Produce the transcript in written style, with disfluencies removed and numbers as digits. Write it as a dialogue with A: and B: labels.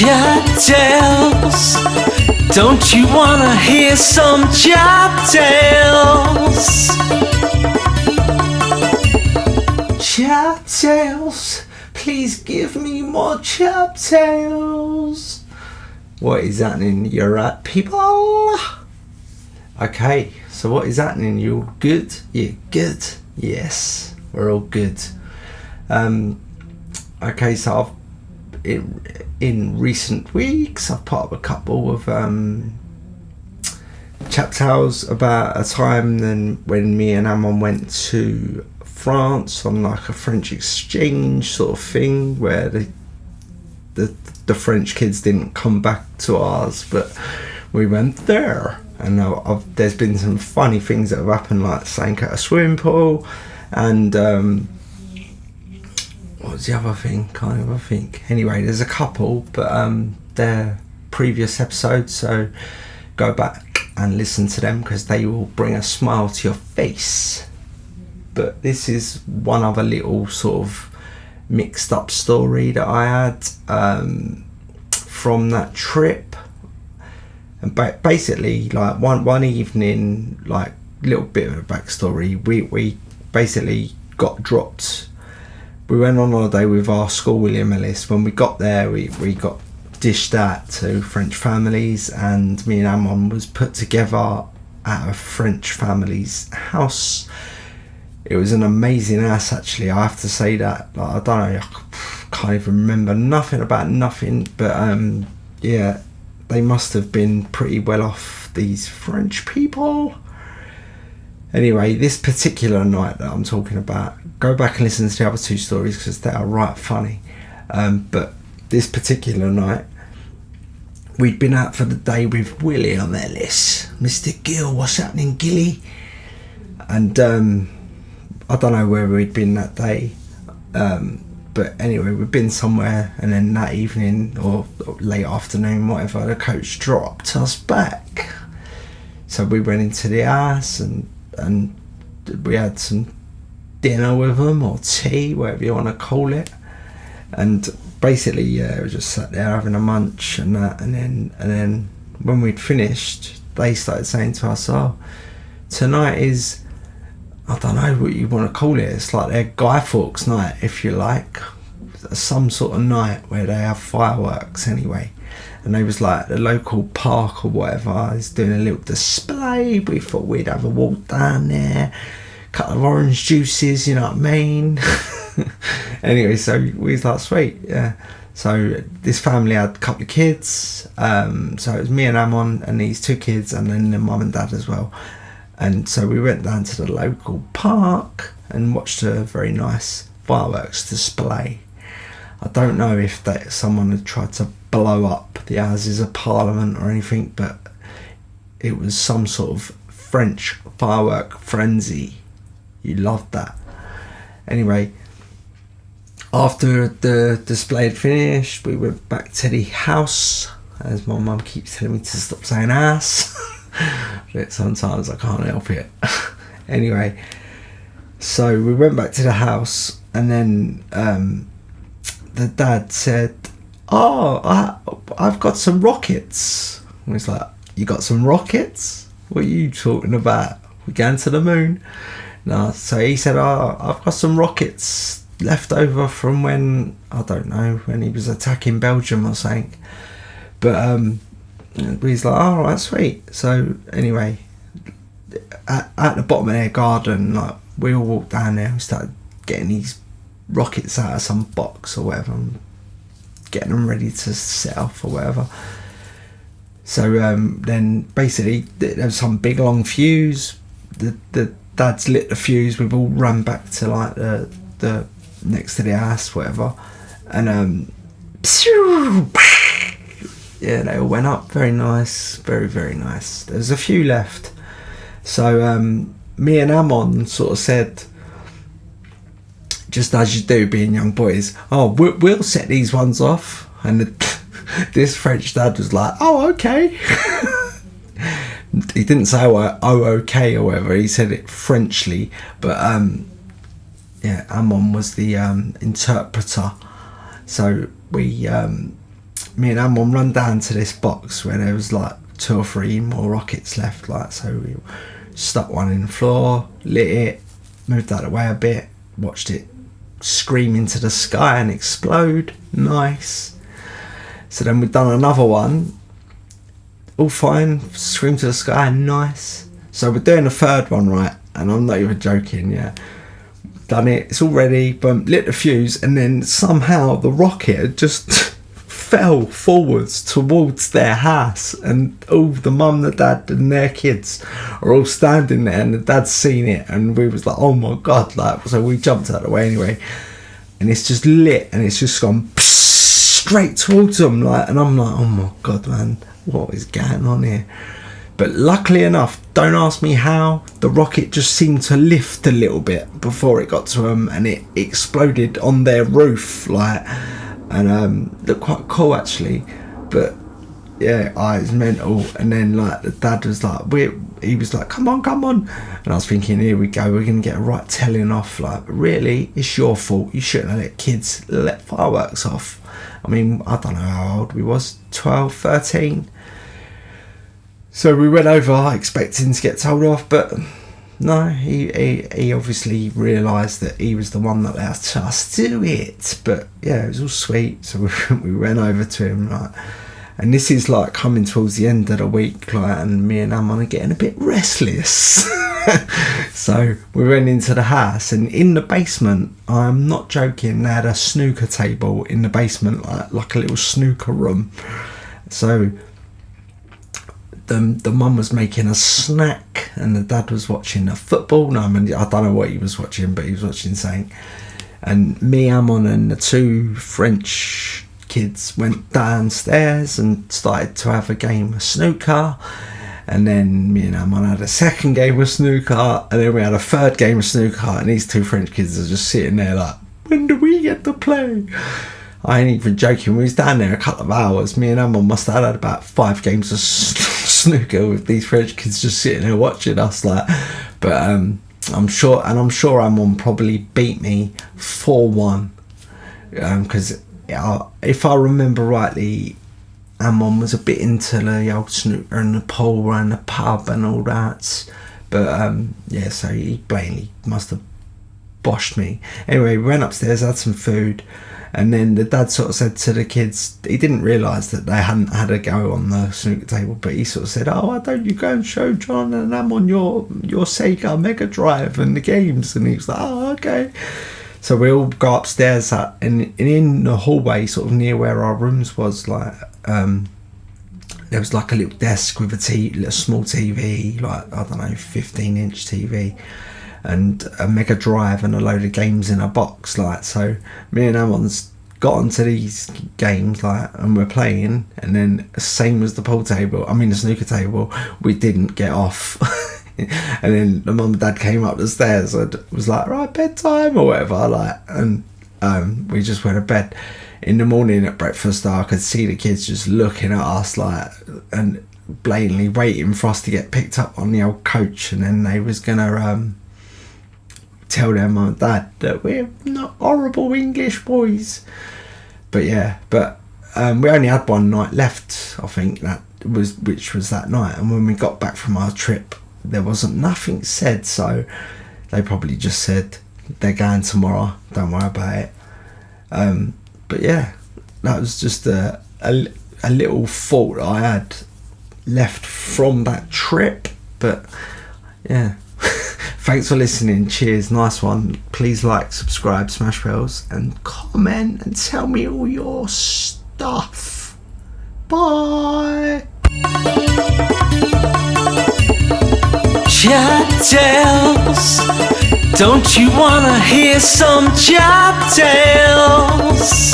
A: Chap tales. Don't you wanna hear some chap tales? Chap tales. Please give me more chap tales. What is happening? You're right, people. Okay, so what is happening? You all good? You're good? Yes, we're all good. Okay, so in recent weeks I've put up a couple of chap tales about a time when me and Amon went to France on like a French exchange sort of thing, where the French kids didn't come back to ours, but we went there. And there's been some funny things that have happened, like sank at a swimming pool, and what was the other thing? Can't even think. Anyway, there's a couple, but they're previous episodes, so go back and listen to them because they will bring a smile to your face. But this is one other little sort of mixed up story that I had from that trip. And basically, like one evening, like little bit of a backstory, we basically got dropped. We went on holiday with our school, William Ellis. When we got there, we got dished out to French families, and me and Amon was put together at a French family's house. It was an amazing house, actually. I have to say that. Like, I don't know, I can't even remember nothing about nothing, but yeah, they must have been pretty well off, these French people. Anyway, this particular night that I'm talking about, go back and listen to the other two stories because they are right funny. But this particular night, we'd been out for the day with William Ellis. Mr. Gill, what's happening, Gilly? And I don't know where we'd been that day. But anyway, we'd been somewhere, and then that evening or late afternoon, whatever, the coach dropped us back. So we went into the house and we had some dinner with them, or tea, whatever you want to call it. And basically, yeah, we just sat there having a munch and that. And then when we'd finished, they started saying to us, "Oh, tonight is, I don't know what you want to call it. It's like their Guy Fawkes night, if you like. Some sort of night where they have fireworks anyway." And they was like, the local park or whatever is doing a little display. We thought we'd have a walk down there, couple of orange juices, you know what I mean? Anyway, so we was like, sweet, yeah. So this family had a couple of kids. So it was me and Amon and these two kids, and then their mum and dad as well. And so we went down to the local park and watched a very nice fireworks display. I don't know if someone had tried to blow up the Houses of Parliament or anything, but it was some sort of French firework frenzy. You loved that. Anyway, after the display had finished, we went back to the house, as my mum keeps telling me to stop saying ass. But sometimes I can't help it. Anyway, so we went back to the house, and then the dad said, "Oh, I've got some rockets." And it's like, "You got some rockets? What are you talking about? We're going to the moon?" No, so he said, "Oh, I've got some rockets left over from when, I don't know, when he was attacking Belgium or something." But he's like, "All right, sweet." So anyway, at the bottom of their garden, like, we all walked down there and started getting these rockets out of some box or whatever, and getting them ready to set off or whatever. So then basically there was some big long fuse. The dad's lit the fuse. We've all run back to like the next to the house, whatever, and yeah, they all went up. Very nice, very, very nice. There's a few left. So me and Amon sort of said, just as you do being young boys, "Oh, we'll set these ones off." And this French dad was like, "Oh, okay." He didn't say, "Oh, okay," or whatever. He said it Frenchly, but yeah, Amon was the interpreter. So we me and Amon run down to this box where there was like 2 or 3 more rockets left, like, so we stuck one in the floor, lit it, moved out of the way a bit, watched it scream into the sky and explode. Nice. So then we've done another one, all fine, scream to the sky, nice. So we're doing a third one, right, and I'm not even joking, yeah. Done it, it's all ready, boom, lit the fuse, and then somehow the rocket had just fell forwards towards their house, and all the mum, the dad and their kids are all standing there, and the dad's seen it, and we was like, oh my god, like, so we jumped out of the way anyway, and it's just lit, and it's just gone straight towards them, like, and I'm like, oh my god, man, what is going on here? But luckily enough, don't ask me how, the rocket just seemed to lift a little bit before it got to them, and it exploded on their roof, like, and looked quite cool actually. But yeah, it's mental. And then like the dad was like, he was like, come on, and I was thinking, here we go, we're gonna get a right telling off, like, really, it's your fault, you shouldn't have let kids let fireworks off. I mean, I don't know how old we was, 12, 13. So we went over expecting to get told off, but no, he obviously realised that he was the one that let us do it. But yeah, it was all sweet. So we went over to him, like, and this is like coming towards the end of the week, like, and me and Amon are getting a bit restless. So we went into the house, and in the basement, I'm not joking, they had a snooker table in the basement, like a little snooker room. So the mum was making a snack, and the dad was watching a football. No, I mean, I don't know what he was watching, but he was watching something. And me, Amon, and the 2 French kids went downstairs and started to have a game of snooker. And then me and Amon had a second game of snooker, and then we had a third game of snooker, and these 2 French kids are just sitting there like, when do we get to play? I ain't even joking, we was down there a couple of hours. Me and Amon must have had about 5 games of snooker with these French kids just sitting there watching us, like. But I'm sure Amon probably beat me 4-1, because if I remember rightly, Amon was a bit into the old snooker and the pool and the pub and all that. But yeah, so he blatantly must have boshed me. Anyway, we went upstairs, had some food, and then the dad sort of said to the kids, he didn't realise that they hadn't had a go on the snooker table, but he sort of said, oh, why don't you go and show John and Amon your Sega Mega Drive and the games? And he was like, oh, okay. So we all go upstairs, and in the hallway, sort of near where our rooms was, like, there was like a little desk with a small TV, like, I don't know, 15-inch TV, and a Mega Drive and a load of games in a box, like. So me and Amon's got onto these games, like, and we're playing, and then same as the snooker table, we didn't get off. And then the mum and dad came up the stairs and was like, right, bedtime or whatever, like, and we just went to bed. In the morning at breakfast, I could see the kids just looking at us, like, and blatantly waiting for us to get picked up on the old coach, and then they was gonna tell their mum and dad that we're not horrible English boys. But yeah, we only had one night left, I think, which was that night. And when we got back from our trip, there wasn't nothing said, so they probably just said they're going tomorrow, don't worry about it. But yeah, that was just a little thought I had left from that trip. But yeah, thanks for listening. Cheers, nice one. Please like, subscribe, smash bells, and comment and tell me all your stuff. Bye.
B: Chap tales, don't you wanna hear some chap tales?